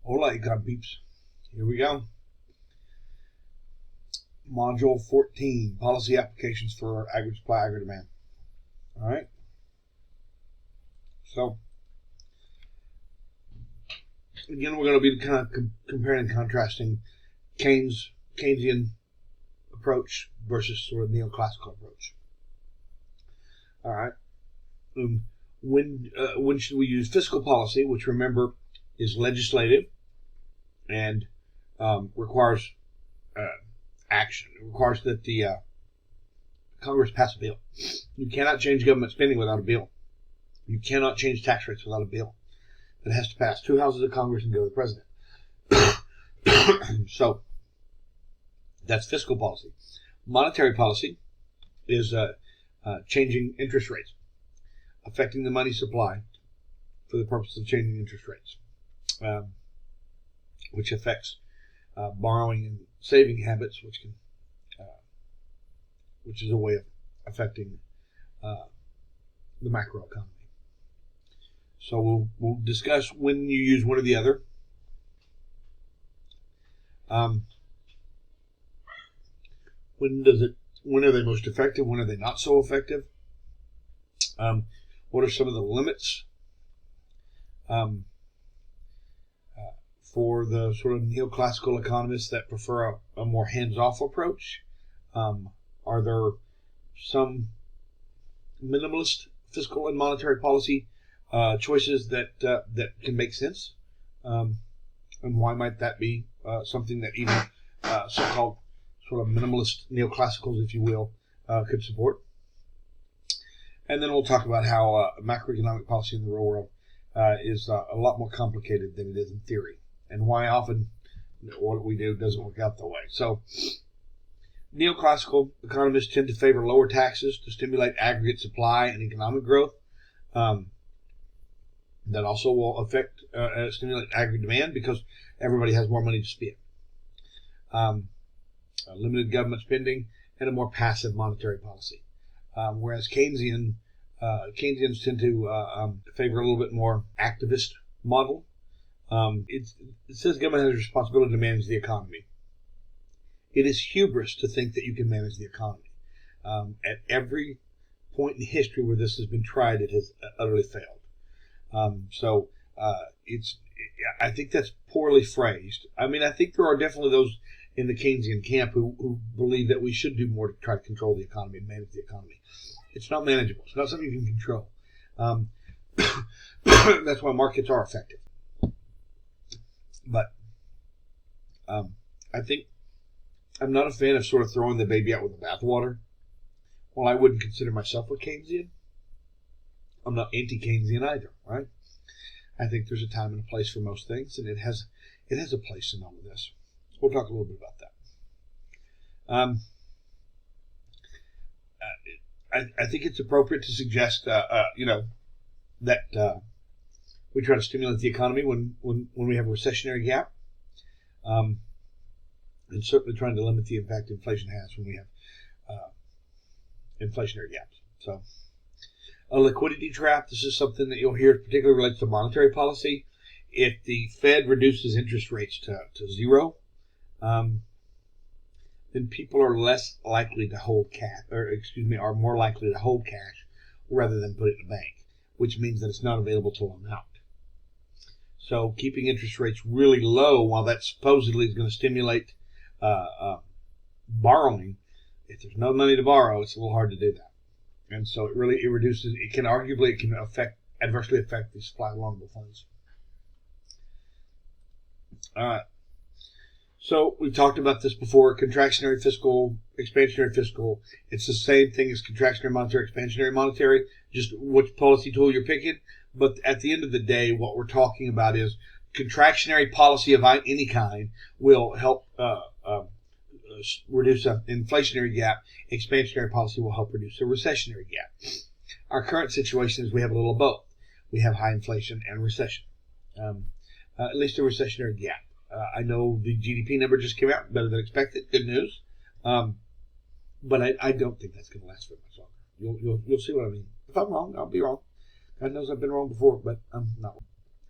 Hola, econ peeps. Here we go. Module 14, Policy Applications for Aggregate Supply, Aggregate Demand. All right. So, again, we're going to be kind of comparing and contrasting Keynesian approach versus sort of neoclassical approach. All right. When should we use fiscal policy, which, remember, is legislative and requires action. It requires that the Congress pass a bill. You cannot change government spending without a bill. You cannot change tax rates without a bill. It has to pass 2 houses of Congress and go to the president. So that's fiscal policy. Monetary policy is changing interest rates, affecting the money supply for the purpose of changing interest rates, which affects borrowing and saving habits, which is a way of affecting the macroeconomy. So we'll discuss when you use one or the other. When are they most effective? When are they not so effective? What are some of the limits for the sort of neoclassical economists that prefer a more hands-off approach? Are there some minimalist fiscal and monetary policy choices that can make sense? And why might that be something that even so-called sort of minimalist neoclassicals, if you will, could support? And then we'll talk about how macroeconomic policy in the real world is a lot more complicated than it is in theory, and why often what we do doesn't work out that way. So, neoclassical economists tend to favor lower taxes to stimulate aggregate supply and economic growth. That also will affect stimulate aggregate demand because everybody has more money to spend. Limited government spending and a more passive monetary policy. Whereas Keynesians tend to favor a little bit more activist model. It says government has a responsibility to manage the economy. It is hubris to think that you can manage the economy. At every point in history where this has been tried, it has utterly failed. I think that's poorly phrased. I mean, I think there are definitely those in the Keynesian camp who believe that we should do more to try to control the economy and manage the economy. It's not manageable. It's not something you can control. That's why markets are effective. But I think I'm not a fan of sort of throwing the baby out with the bathwater. While I wouldn't consider myself a Keynesian, I'm not anti-Keynesian either, right? I think there's a time and a place for most things, and it has a place in all of this. We'll talk a little bit about that. I think it's appropriate to suggest, that we try to stimulate the economy when we have a recessionary gap, and certainly trying to limit the impact inflation has when we have inflationary gaps. So, a liquidity trap. This is something that you'll hear particularly relates to monetary policy. If the Fed reduces interest rates to zero, then people are less likely to hold cash, are more likely to hold cash rather than put it in a bank, which means that it's not available to loan out. So keeping interest rates really low, while that supposedly is going to stimulate borrowing, if there's no money to borrow, it's a little hard to do that. And so it can adversely affect the supply of loanable funds. All right. So we talked about this before: contractionary fiscal, expansionary fiscal. It's the same thing as contractionary monetary, expansionary monetary, just which policy tool you're picking. But at the end of the day, what we're talking about is contractionary policy of any kind will help reduce an inflationary gap. Expansionary policy will help reduce a recessionary gap. Our current situation is we have a little of both. We have high inflation and recession, at least a recessionary gap. I know the GDP number just came out, better than expected. Good news. But I don't think that's going to last very much longer. You'll see what I mean. If I'm wrong, I'll be wrong. God knows I've been wrong before, but I'm not.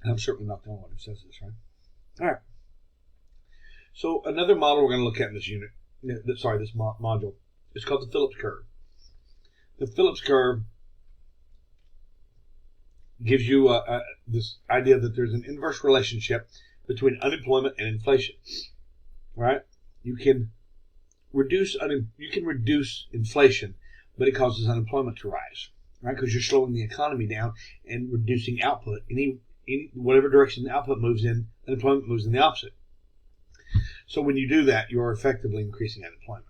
And I'm certainly not the only one who says this, right? All right. So another model we're going to look at in this unit, this module, is called the Phillips curve. The Phillips curve gives you this idea that there's an inverse relationship between unemployment and inflation. Right? You can reduce inflation, but it causes unemployment to rise. Right? Because you're slowing the economy down and reducing output. Whatever direction the output moves in, unemployment moves in the opposite. So when you do that, you're effectively increasing unemployment.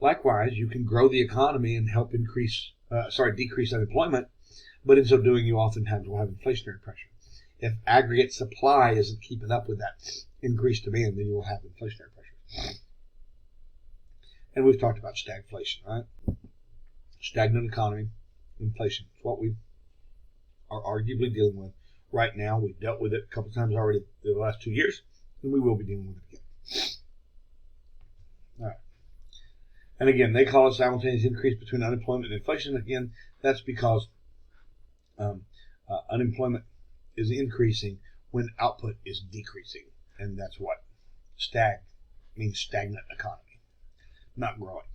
Likewise, you can grow the economy and help decrease unemployment, but in so doing, you oftentimes will have inflationary pressure. If aggregate supply isn't keeping up with that increased demand, then you will have inflationary pressure. And we've talked about stagflation, right? Stagnant economy, inflation. It's what we are arguably dealing with right now. We've dealt with it a couple times already in the last 2 years, and we will be dealing with it again. All right. And again, they call it simultaneous increase between unemployment and inflation. Again, that's because unemployment is increasing when output is decreasing. And that's what means stagnant economy, not growing.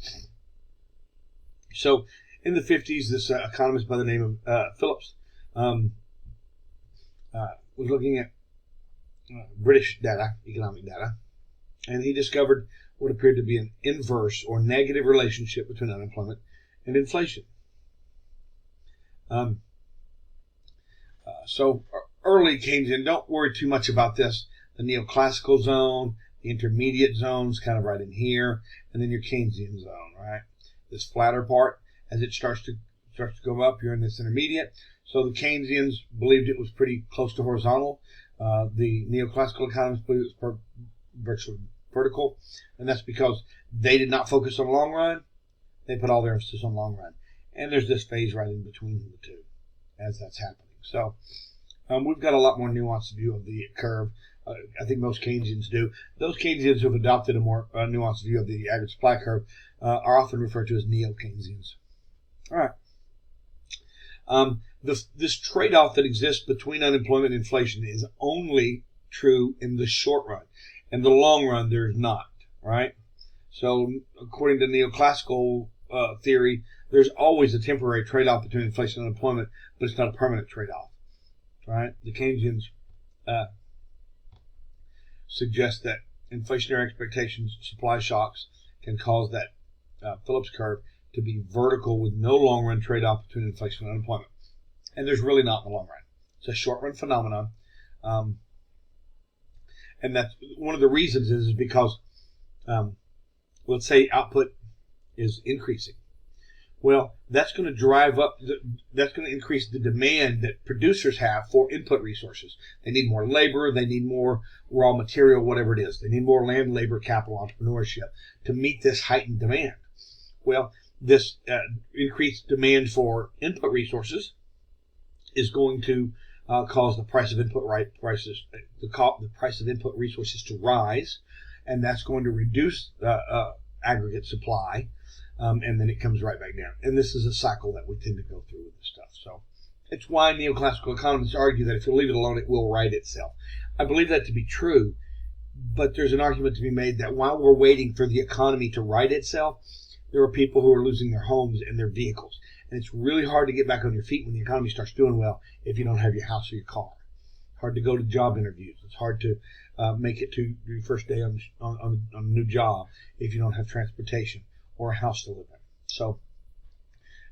So in the 50s, this economist by the name of Phillips was looking at British data, economic data, and he discovered what appeared to be an inverse or negative relationship between unemployment and inflation. So early Keynesian, don't worry too much about this. The neoclassical zone, the intermediate zone's kind of right in here, and then your Keynesian zone, right? This flatter part, as it starts to go up, you're in this intermediate. So the Keynesians believed it was pretty close to horizontal. The neoclassical economists believed it was virtually vertical, and that's because they did not focus on long run. They put all their emphasis on long run. And there's this phase right in between the two as that's happening. So we've got a lot more nuanced view of the curve. I think most Keynesians do. Those Keynesians who have adopted a more nuanced view of the average supply curve are often referred to as neo-Keynesians. All right. This trade-off that exists between unemployment and inflation is only true in the short run. In the long run, there's not, right? So according to neoclassical theory, there's always a temporary trade-off between inflation and unemployment, but it's not a permanent trade-off, right? The Keynesians suggest that inflationary expectations, supply shocks, can cause that Phillips curve to be vertical with no long-run trade-off between inflation and unemployment. And there's really not in the long run. It's a short-run phenomenon. And that's one of the reasons is because, let's say output is increasing. Well, that's going to that's going to increase the demand that producers have for input resources. They need more labor, they need more raw material, whatever it is. They need more land, labor, capital, entrepreneurship to meet this heightened demand. Well, this increased demand for input resources is going to cause the price of input resources to rise, and that's going to reduce aggregate supply, and then it comes right back down. And this is a cycle that we tend to go through with this stuff. So it's why neoclassical economists argue that if you leave it alone, it will right itself. I believe that to be true, but there's an argument to be made that while we're waiting for the economy to right itself, there are people who are losing their homes and their vehicles. And it's really hard to get back on your feet when the economy starts doing well if you don't have your house or your car. Hard to go to job interviews. It's hard to make it to your first day on a new job if you don't have transportation or a house to live in. So,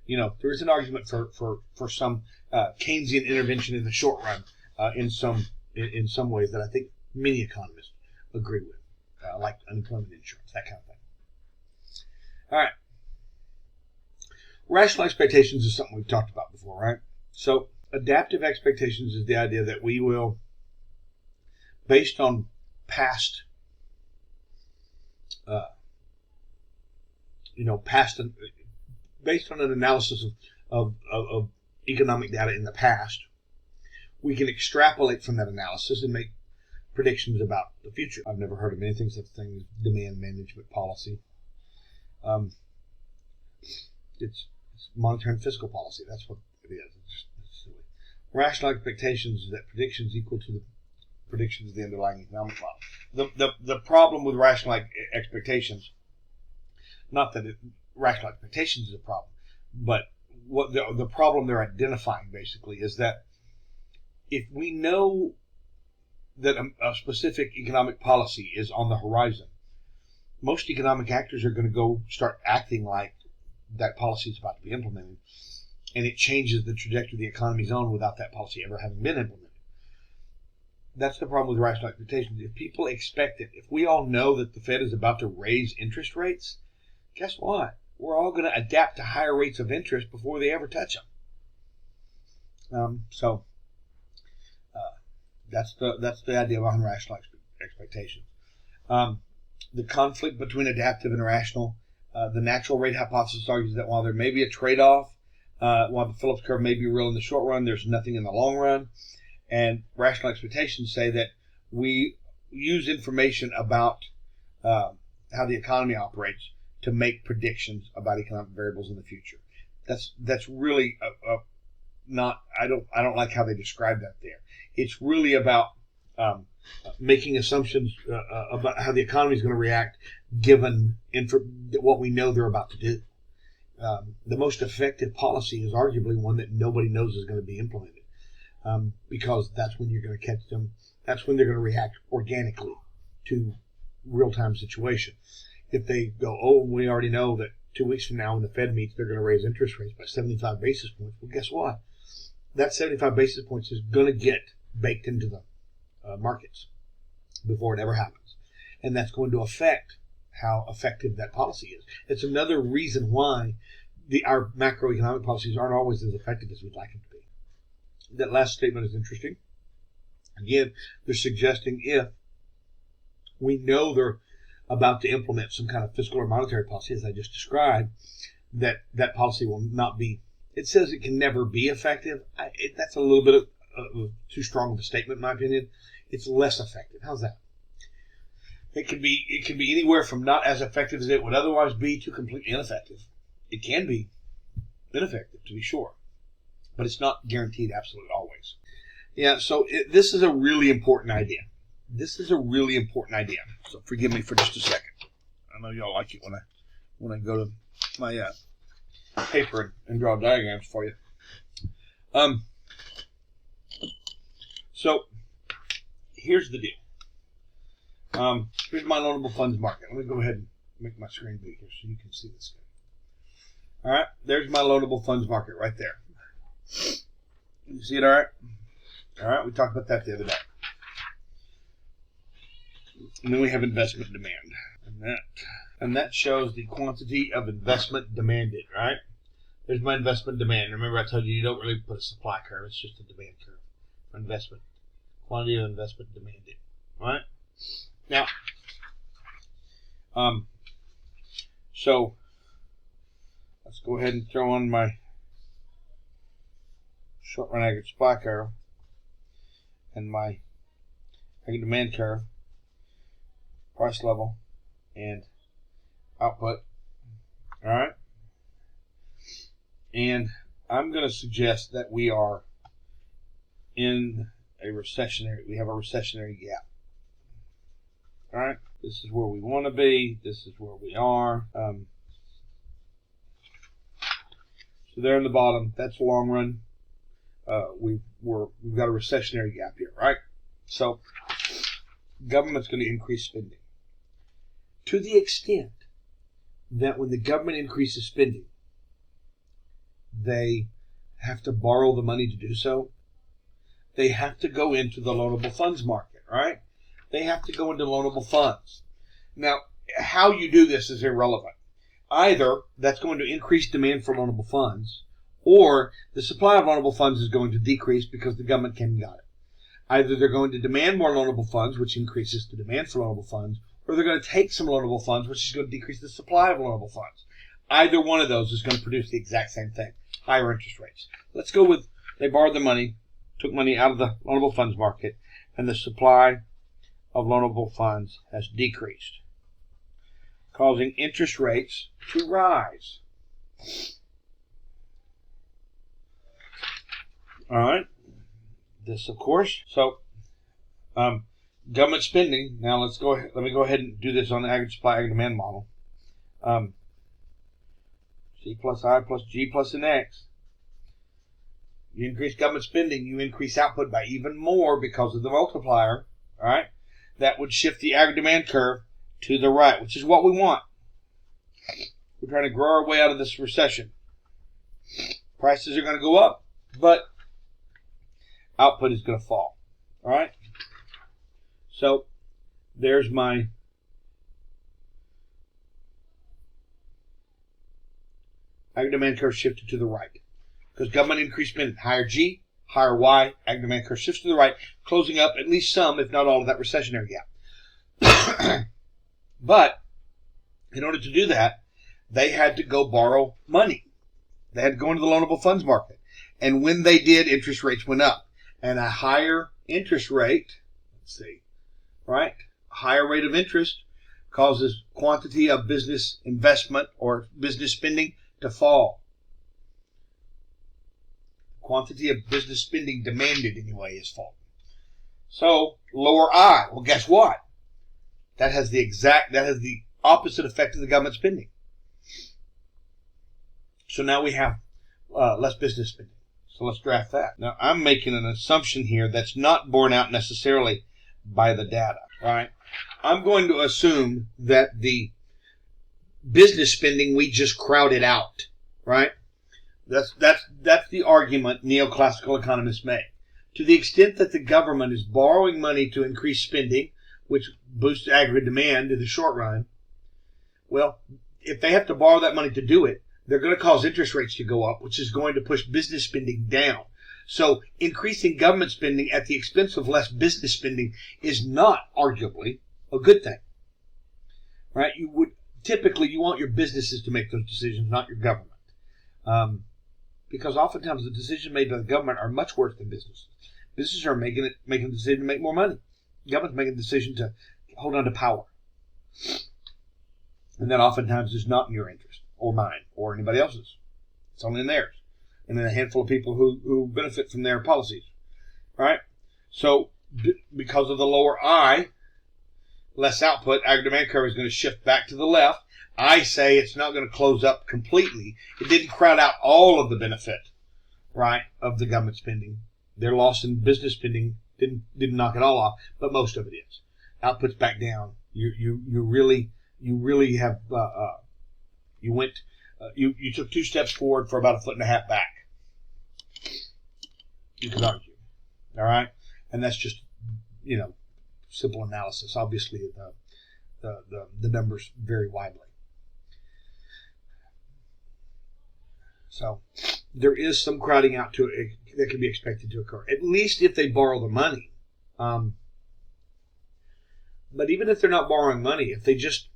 there is an argument for some Keynesian intervention in the short run in some ways that I think many economists agree with, like unemployment insurance, that kind of thing. All right. Rational expectations is something we've talked about before, right? So adaptive expectations is the idea that we will, based on past, based on an analysis of economic data in the past, we can extrapolate from that analysis and make predictions about the future. I've never heard of anything such thing as demand management policy. It's monetary and fiscal policy. That's what it is. It's silly. Rational expectations is that predictions equal to predictions of the underlying economic model. The problem with rational expectations, not that rational expectations is a problem, but what the problem they're identifying basically is that if we know that a specific economic policy is on the horizon, most economic actors are going to go start acting like that policy is about to be implemented, and it changes the trajectory of the economy's on without that policy ever having been implemented. That's the problem with rational expectations. If people expect it, if we all know that the Fed is about to raise interest rates, guess what? We're all going to adapt to higher rates of interest before they ever touch them. That's the idea behind rational expectations. The conflict between adaptive and irrational. The natural rate hypothesis argues that while there may be a trade-off, while the Phillips curve may be real in the short run, there's nothing in the long run. And rational expectations say that we use information about how the economy operates to make predictions about economic variables in the future. That's really not. I don't like how they describe that there. It's really about making assumptions about how the economy is going to react given what we know they're about to do. The most effective policy is arguably one that nobody knows is going to be implemented, because that's when you're going to catch them. That's when they're going to react organically to real-time situation. If they go, oh, we already know that 2 weeks from now when the Fed meets, they're going to raise interest rates by 75 basis points. Well, guess what? That 75 basis points is going to get baked into the markets before it ever happens. And that's going to affect how effective that policy is. It's another reason why our macroeconomic policies aren't always as effective as we'd like them to be. That last statement is interesting. Again, they're suggesting if we know they're about to implement some kind of fiscal or monetary policy, as I just described, that policy will not be, it says it can never be effective. That's a little bit of too strong of a statement, in my opinion. It's less effective. How's that? It can be anywhere from not as effective as it would otherwise be to completely ineffective. It can be ineffective, to be sure, but it's not guaranteed absolutely always. Yeah, so this is a really important idea. This is a really important idea. So forgive me for just a second. I know y'all like it when I go to my paper and draw diagrams for you. So here's the deal. Here's my loanable funds market. Let me go ahead and make my screen big here so you can see this guy. All right, there's my loanable funds market right there. You see it all right? All right, we talked about that the other day. And then we have investment demand. And that shows the quantity of investment demanded, right? There's my investment demand. Remember I told you don't really put a supply curve. It's just a demand curve for investment. Quantity of investment demanded, right? Now, so let's go ahead and throw on my short run aggregate supply curve and my aggregate demand curve, price level, and output. All right. And I'm going to suggest that we are in we have a recessionary gap. All right. This is where we want to be. This is where we are. So there in the bottom, that's the long run. We've got a recessionary gap here, right? So government's going to increase spending to the extent that when the government increases spending, they have to borrow the money to do so. They have to go into the loanable funds market, right? They have to go into loanable funds. Now, how you do this is irrelevant. Either that's going to increase demand for loanable funds, or the supply of loanable funds is going to decrease because the government can't got it. Either they're going to demand more loanable funds, which increases the demand for loanable funds, or they're going to take some loanable funds, which is going to decrease the supply of loanable funds. Either one of those is going to produce the exact same thing, higher interest rates. Let's go with they borrowed the money, took money out of the loanable funds market, and the supply of loanable funds has decreased, causing interest rates to rise. All right. This, of course. So Government spending. Now let's go ahead. Let me go ahead and do this on the aggregate supply aggregate demand model. C plus I plus G plus an X. You increase government spending, you increase output by even more because of the multiplier. All right, that would shift the aggregate demand curve to the right, which is what we want. We're trying to grow our way out of this recession. Prices are going to go up, but output is going to fall. All right. So there's my aggregate demand curve shifted to the right because government increased spending. Higher G, higher Y, aggregate demand curve shifts to the right, closing up at least some, if not all, of that recessionary gap. But in order to do that, they had to go borrow money. They had to go into the loanable funds market. And when they did, interest rates went up. And a higher interest rate, let's see, right? A higher rate of interest causes quantity of business investment or business spending to fall. Quantity of business spending demanded anyway is falling. So lower I. Well, guess what? That has the opposite effect of the government spending. So now we have less business spending. So let's draft that. Now I'm making an assumption here that's not borne out necessarily by the data. Right? I'm going to assume that the business spending we just crowded out. Right? That's the argument neoclassical economists make. To the extent that the government is borrowing money to increase spending, which boosts aggregate demand in the short run, well, if they have to borrow that money to do it, they're going to cause interest rates to go up, which is going to push business spending down. So increasing government spending at the expense of less business spending is not arguably a good thing. Right? You want your businesses to make those decisions, not your government. Because oftentimes the decisions made by the government are much worse than businesses. Businesses are making a decision to make more money. The government's making a decision to hold on to power. And that oftentimes is not in your interest, or mine, or anybody else's. It's only in theirs. And then a handful of people who benefit from their policies. Right? So, because of the lower I, less output, aggregate demand curve is going to shift back to the left. I say it's not going to close up completely. It didn't crowd out all of the benefit, right, of the government spending. Their loss in business spending didn't knock it all off, but most of it is. Output's back down. You really have you took 2 steps forward for about 1.5 feet back. You could argue, all right, and that's just simple analysis. Obviously, the numbers vary widely. So there is some crowding out to it that can be expected to occur, at least if they borrow the money. But even if they're not borrowing money, if they just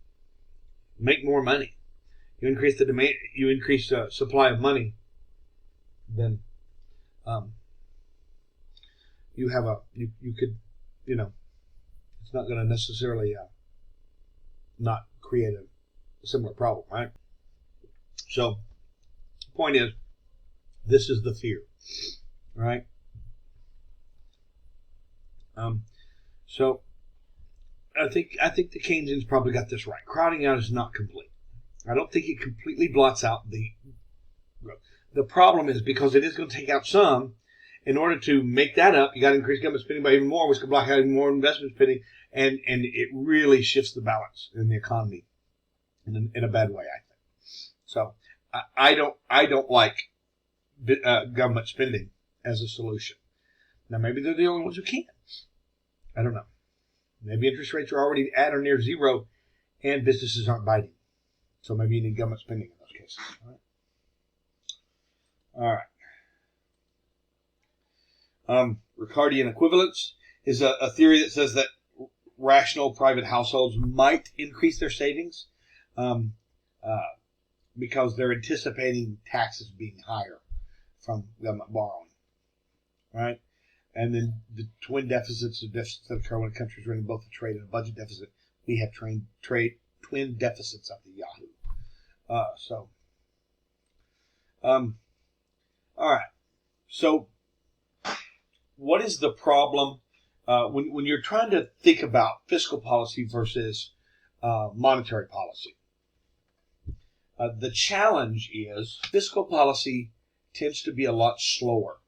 make more money, you increase the demand, you increase the supply of money, then you have you could it's not going to necessarily not create a similar problem, right? So the point is, this is the fear, right? So I think the Keynesians probably got this right. Crowding out is not complete. I don't think it completely blots out the growth. The problem is because it is going to take out some. In order to make that up, you got to increase government spending by even more, which could block out even more investment spending, and it really shifts the balance in the economy in a bad way, I think. So I don't like government spending as a solution. Now maybe they're the only ones who can. I don't know. Maybe interest rates are already at or near zero, and businesses aren't biting. So maybe you need government spending in those cases. All right. Ricardian equivalence is a theory that says that rational private households might increase their savings because they're anticipating taxes being higher from government borrowing, right? And then the twin deficits that occur when countries are in both a trade and a budget deficit. We have twin deficits up to Yahoo. All right. So what is the problem when you're trying to think about fiscal policy versus monetary policy, the challenge is fiscal policy tends to be a lot slower.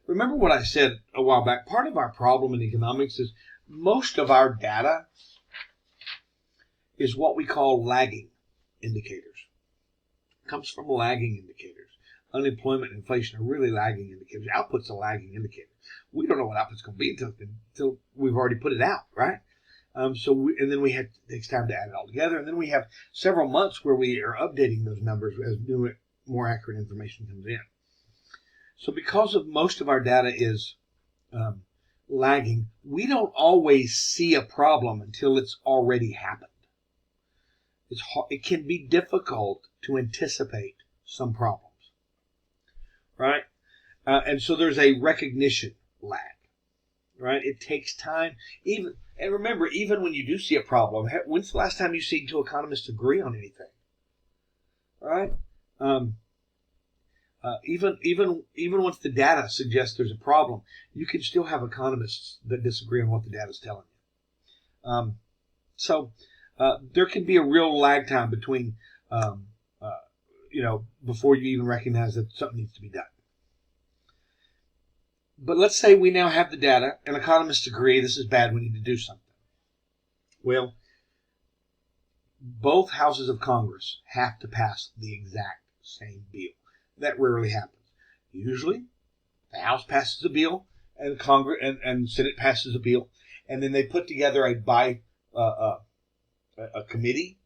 Remember what I said a while back? Part of our problem in economics is most of our data is what we call lagging indicators. It comes from lagging indicators. Unemployment and inflation are really lagging indicators. Output's a lagging indicator. We don't know what output's going to be until we've already put it out, right? And then it takes time to add it all together, and then we have several months where we are updating those numbers as new, more accurate information comes in. So because of most of our data is lagging, we don't always see a problem until it's already happened. It can be difficult to anticipate some problems, right? And so there's a recognition lag, right? It takes time. And remember, even when you do see a problem, when's the last time you've seen two economists agree on anything, right? Even once the data suggests there's a problem, you can still have economists that disagree on what the data is telling you. So there can be a real lag time between, before you even recognize that something needs to be done. But let's say we now have the data and economists agree this is bad, we need to do something. Well, both houses of Congress have to pass the exact same bill. That rarely happens. Usually, the House passes a bill and Congress and Senate passes a bill, and then they put together a committee.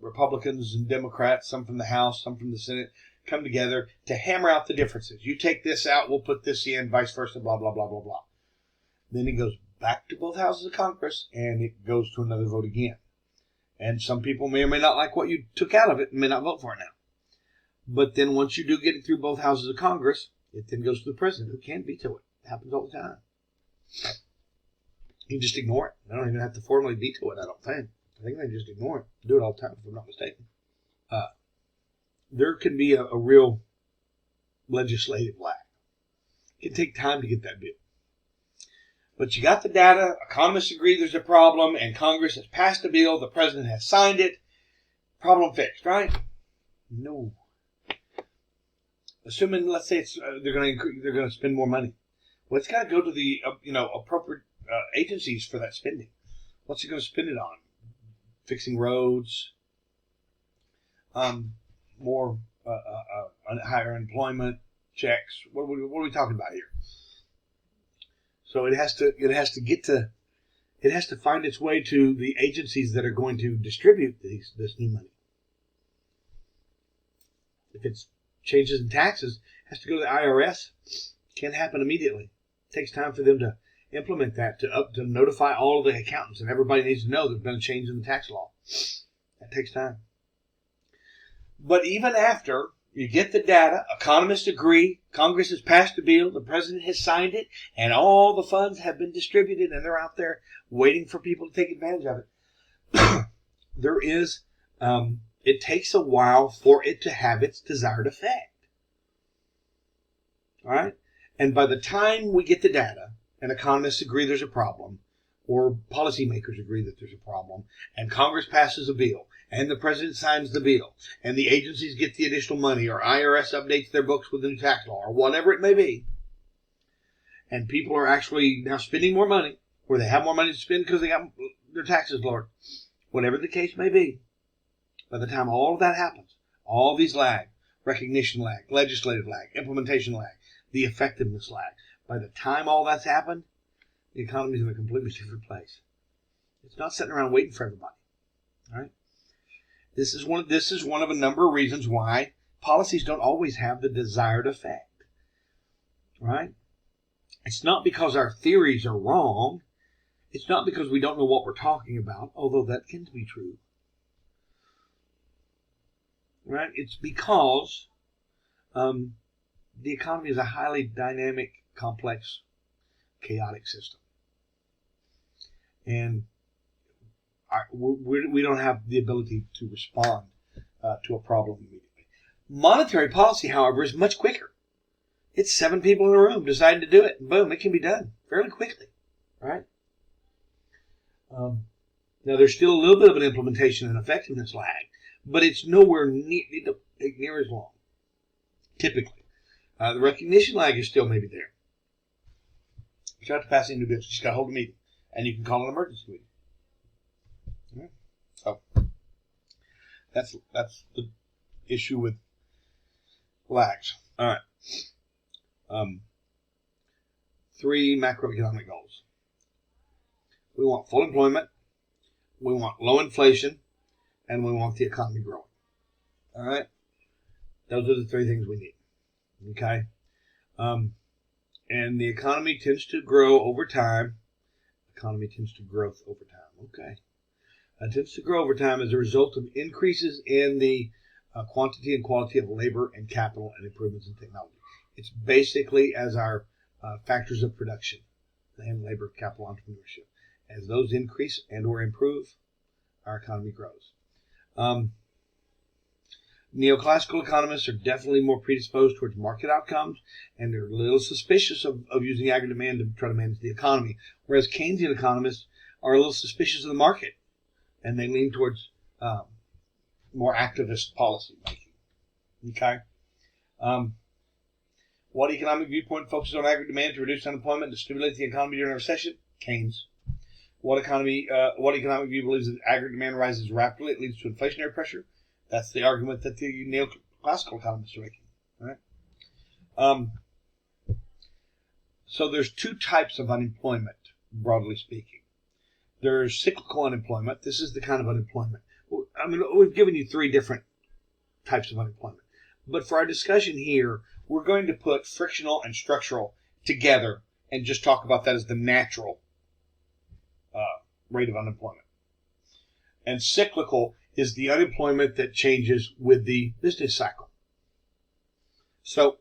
Republicans and Democrats, some from the House, some from the Senate, come together to hammer out the differences. You take this out, we'll put this in, vice versa, blah, blah, blah, blah, blah. Then it goes back to both houses of Congress, and it goes to another vote again. And some people may or may not like what you took out of it and may not vote for it now. But then once you do get it through both houses of Congress, it then goes to the president, who can veto it. It happens all the time. You can just ignore it. They don't even have to formally veto it, I don't think. I think they just ignore it. Do it all the time, if I'm not mistaken. There can be a real legislative lag. It can take time to get that bill. But you got the data, economists agree there's a problem, and Congress has passed a bill, the president has signed it. Problem fixed, right? No. Assuming, let's say they're going to spend more money. Well, it's got to go to the appropriate agencies for that spending. What's it going to spend it on? Fixing roads, more higher employment checks. What are we talking about here? So it has to find its way to the agencies that are going to distribute this new money. If it's changes in taxes, it has to go to the IRS. Can't happen immediately. It takes time for them to implement that, to notify all of the accountants, and everybody needs to know there's been a change in the tax law. That takes time. But even after you get the data, economists agree, Congress has passed a bill, the president has signed it, and all the funds have been distributed, and they're out there waiting for people to take advantage of it. It takes a while for it to have its desired effect. All right? And by the time we get the data, and economists agree there's a problem, or policymakers agree that there's a problem, and Congress passes a bill, and the president signs the bill, and the agencies get the additional money, or IRS updates their books with the new tax law, or whatever it may be, and people are actually now spending more money, or they have more money to spend because they got their taxes lowered, whatever the case may be, by the time all of that happens, all these lag, recognition lag, legislative lag, implementation lag, the effectiveness lag, by the time all that's happened, the economy's in a completely different place. It's not sitting around waiting for everybody. All right? This is one of a number of reasons why policies don't always have the desired effect. Right? It's not because our theories are wrong. It's not because we don't know what we're talking about, although that can be true. Right? It's because the economy is a highly dynamic, complex, chaotic system. And we don't have the ability to respond to a problem immediately. Monetary policy, however, is much quicker. It's 7 people in a room deciding to do it. And boom, it can be done fairly quickly, right? Now, there's still a little bit of an implementation and effectiveness lag, but it's nowhere near as long, typically. The recognition lag is still maybe there. You don't have to pass into this. You just got to hold a meeting, and you can call an emergency meeting. Right? So that's the issue with lags. All right. 3 macroeconomic goals. We want full employment, we want low inflation, and we want the economy growing. All right? Those are the 3 things we need. Okay? And the economy tends to grow over time. Economy tends to grow over time. Okay. It tends to grow over time as a result of increases in the quantity and quality of labor and capital and improvements in technology. It's basically as our factors of production and labor, capital, entrepreneurship. As those increase and or improve, our economy grows. Neoclassical economists are definitely more predisposed towards market outcomes, and they're a little suspicious of using aggregate demand to try to manage the economy, whereas Keynesian economists are a little suspicious of the market, and they lean towards more activist policy making. Okay? What economic viewpoint focuses on aggregate demand to reduce unemployment and to stimulate the economy during a recession? Keynes. What economic view believes that aggregate demand rises rapidly, it leads to inflationary pressure? That's the argument that the neoclassical economists are making. Right? So there's 2 types of unemployment, broadly speaking. There's cyclical unemployment. This is the kind of unemployment. I mean, we've given you 3 different types of unemployment. But for our discussion here, we're going to put frictional and structural together and just talk about that as the natural rate of unemployment. And cyclical is the unemployment that changes with the business cycle. So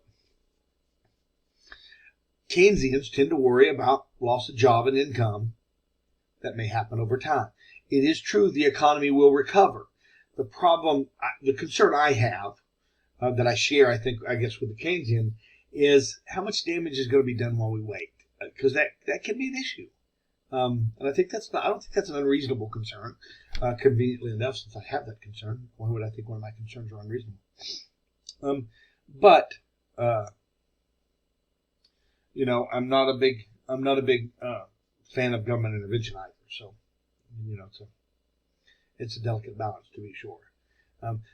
Keynesians tend to worry about loss of job and income that may happen over time. It is true the economy will recover. The concern I have, that I share, I guess, with the Keynesian, is how much damage is going to be done while we wait, because that can be an issue. And I don't think that's an unreasonable concern. Conveniently enough, since I have that concern, why would I think one of my concerns are unreasonable? But I'm not a big fan of government intervention either. So, it's a delicate balance, to be sure.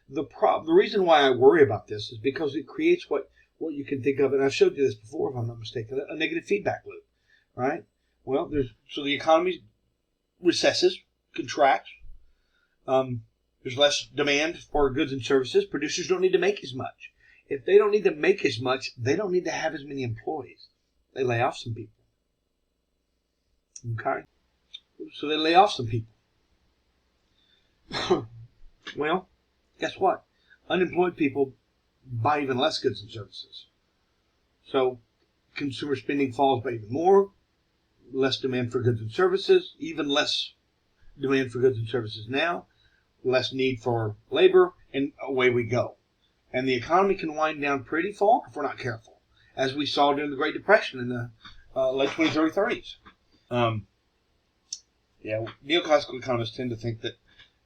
The reason why I worry about this is because it creates what you can think of, and I've showed you this before, if I'm not mistaken, a negative feedback loop, right? Well, the economy recesses, contracts. There's less demand for goods and services. Producers don't need to make as much. If they don't need to make as much, they don't need to have as many employees. They lay off some people. Okay? So they lay off some people. Well, guess what? Unemployed people buy even less goods and services. So consumer spending falls by even more. Less demand for goods and services, even less demand for goods and services now, less need for labor, and away we go. And the economy can wind down pretty far if we're not careful, as we saw during the Great Depression in the late 20s, early 30s. Neoclassical economists tend to think that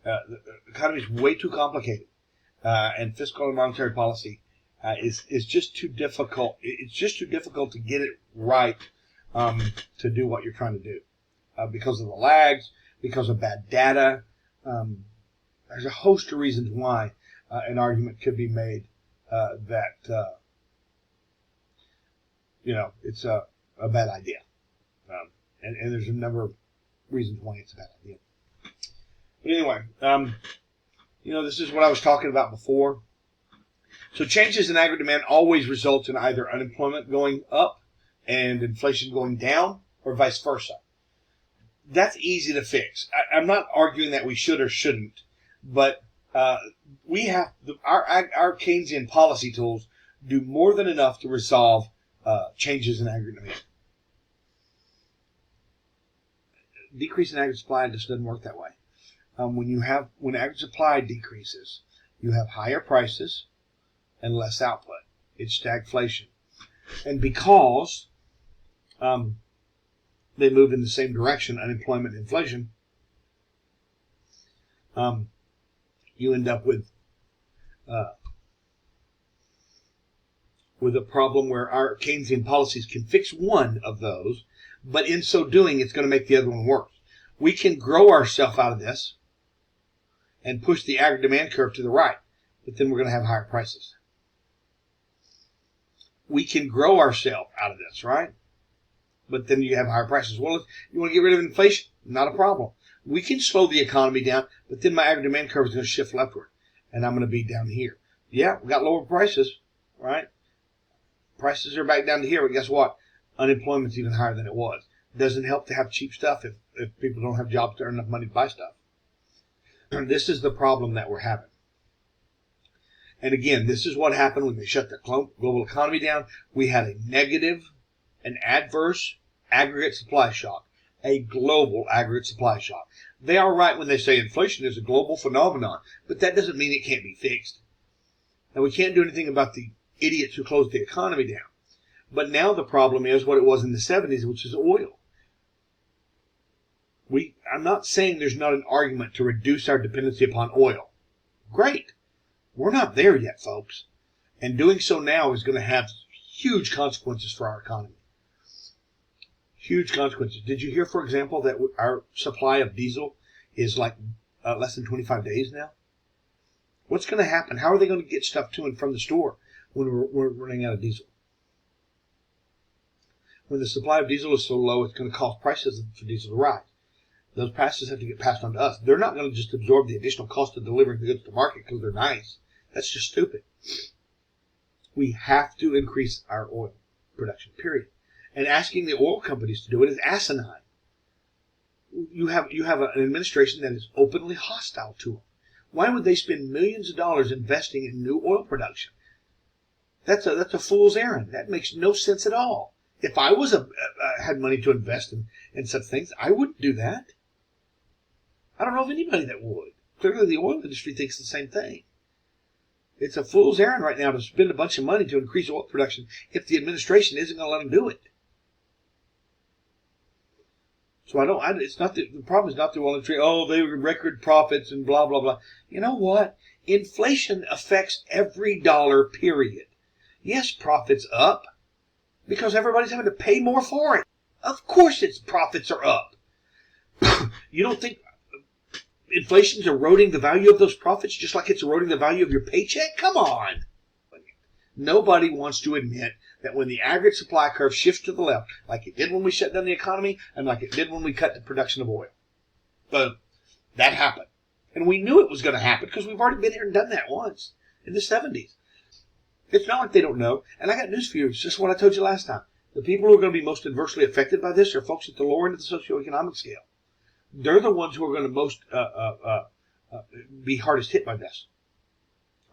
the economy is way too complicated, and fiscal and monetary policy is just too difficult. It's just too difficult to get it right. To do what you're trying to do because of the lags, because of bad data. There's a host of reasons why an argument could be made that it's a bad idea, and there's a number of reasons why it's a bad idea. But anyway, this is what I was talking about before. So changes in aggregate demand always result in either unemployment going up and inflation going down, or vice versa. That's easy to fix. I'm not arguing that we should or shouldn't, but we have our Keynesian policy tools do more than enough to resolve changes in aggregate demand. Decrease in aggregate supply just doesn't work that way. When aggregate supply decreases, you have higher prices and less output. It's stagflation. And because they move in the same direction, unemployment and inflation, you end up with a problem where our Keynesian policies can fix one of those, but in so doing, it's going to make the other one worse. We can grow ourselves out of this and push the aggregate demand curve to the right, but then we're going to have higher prices. We can grow ourselves out of this, right? But then you have higher prices. Well, if you want to get rid of inflation, not a problem. We can slow the economy down, but then my aggregate demand curve is going to shift leftward, and I'm going to be down here. Yeah, we got lower prices, right? Prices are back down to here, but guess what? Unemployment's even higher than it was. It doesn't help to have cheap stuff if people don't have jobs to earn enough money to buy stuff. This is the problem that we're having. And again, this is what happened when they shut the global economy down. We had a negative, an adverse aggregate supply shock, a global aggregate supply shock. They are right when they say inflation is a global phenomenon, but that doesn't mean it can't be fixed. Now, we can't do anything about the idiots who closed the economy down. But now the problem is what it was in the 70s, which is oil. I'm not saying there's not an argument to reduce our dependency upon oil. Great. We're not there yet, folks. And doing so now is going to have huge consequences for our economy. Huge consequences. Did you hear, for example, that our supply of diesel is like less than 25 days now? What's going to happen? How are they going to get stuff to and from the store when we're running out of diesel? When the supply of diesel is so low, it's going to cause prices for diesel to rise. Those prices have to get passed on to us. They're not going to just absorb the additional cost of delivering the goods to market because they're nice. That's just stupid. We have to increase our oil production, period. And asking the oil companies to do it is asinine. You have an administration that is openly hostile to them. Why would they spend millions of dollars investing in new oil production? That's a fool's errand. That makes no sense at all. If I had money to invest in such things, I wouldn't do that. I don't know of anybody that would. Clearly, the oil industry thinks the same thing. It's a fool's errand right now to spend a bunch of money to increase oil production if the administration isn't going to let them do it. So the problem is not the oil industry. Oh, they record profits and blah, blah, blah. You know what? Inflation affects every dollar, period. Yes, profits up because everybody's having to pay more for it. Of course its profits are up. You don't think inflation's eroding the value of those profits just like it's eroding the value of your paycheck? Come on. Nobody wants to admit that when the aggregate supply curve shifts to the left, like it did when we shut down the economy and like it did when we cut the production of oil, that happened. And we knew it was going to happen because we've already been here and done that once in the 70s. It's not like they don't know. And I got news for you. It's just what I told you last time. The people who are going to be most adversely affected by this are folks at the lower end of the socioeconomic scale. They're the ones who are going to most be hardest hit by this.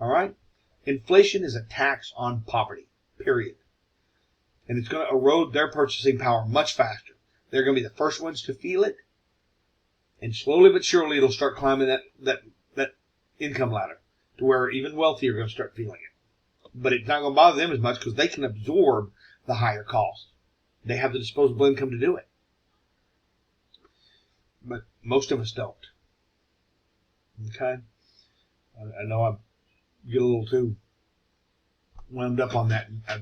All right? Inflation is a tax on poverty, period. And it's going to erode their purchasing power much faster. They're going to be the first ones to feel it. And slowly but surely it'll start climbing that income ladder to where even wealthy are going to start feeling it. But it's not going to bother them as much because they can absorb the higher cost. They have the disposable income to do it. But most of us don't. Okay? I know I get a little too wound up on that, and I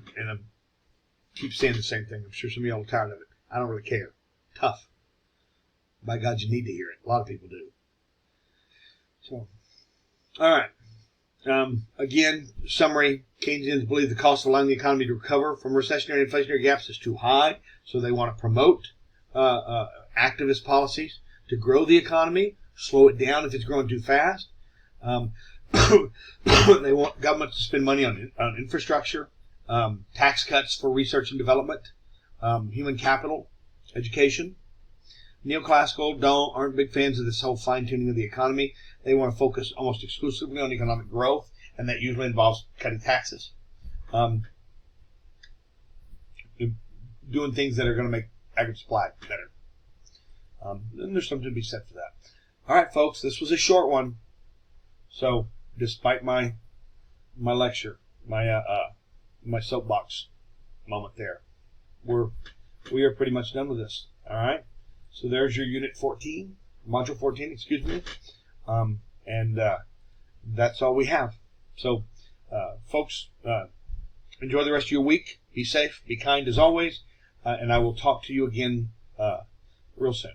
keep saying the same thing. I'm sure some of y'all are tired of it. I don't really care. Tough. By God, you need to hear it. A lot of people do. So, all right. Again, summary, Keynesians believe the cost of allowing the economy to recover from recessionary and inflationary gaps is too high, so they want to promote activist policies to grow the economy, slow it down if it's growing too fast. They want government to spend money on infrastructure, tax cuts for research and development, human capital, education. Neoclassical aren't big fans of this whole fine-tuning of the economy. They want to focus almost exclusively on economic growth, and that usually involves cutting taxes. Doing things that are going to make aggregate supply better. And there's something to be said for that. All right, folks, this was a short one. So, despite my lecture, my soapbox moment there. We are pretty much done with this. All right. So there's your Unit 14, Module 14, excuse me. And that's all we have. So, folks, enjoy the rest of your week. Be safe. Be kind as always. And I will talk to you again real soon.